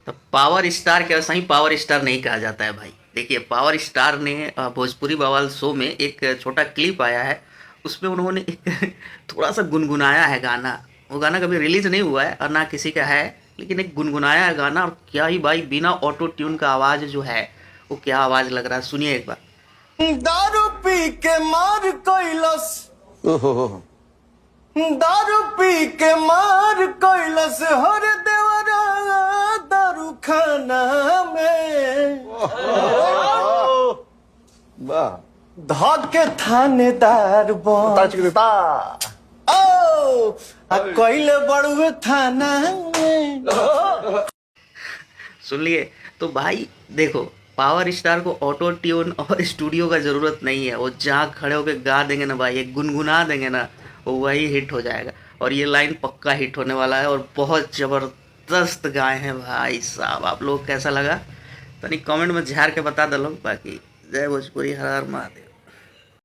तो power star क्या, सही पावर स्टार नहीं कहा जाता है भाई। देखिए पावर स्टार ने भोजपुरी बवाल शो में एक छोटा क्लिप आया है, उसमें उन्होंने एक थोड़ा सा गुनगुनाया है गाना। वो गाना कभी रिलीज नहीं हुआ है और ना किसी का है, लेकिन एक गुनगुनाया है गाना, और क्या ही भाई, बिना ऑटो ट्यून का आवाज जो है वो क्या आवाज लग रहा है, सुनिए एक बार। दारू पी के मार कैलस, दारू पी के मार कैलस हर देवरा दारू खाना में धके थानेदार बन ओ आ कैले बड़ुए थाना में। सुन लिए। तो भाई देखो, पावर स्टार को ऑटो ट्यून और स्टूडियो का ज़रूरत नहीं है। वो जहाँ खड़े होकर गा देंगे ना भाई, एक गुनगुना देंगे ना, वो वही हिट हो जाएगा। और ये लाइन पक्का हिट होने वाला है, और बहुत ज़बरदस्त गाए हैं भाई साहब। आप लोग कैसा लगा तनिक कमेंट में झाड़ के बता दो लोग। बाकी जय भोजपुरी, हर हर महादेव।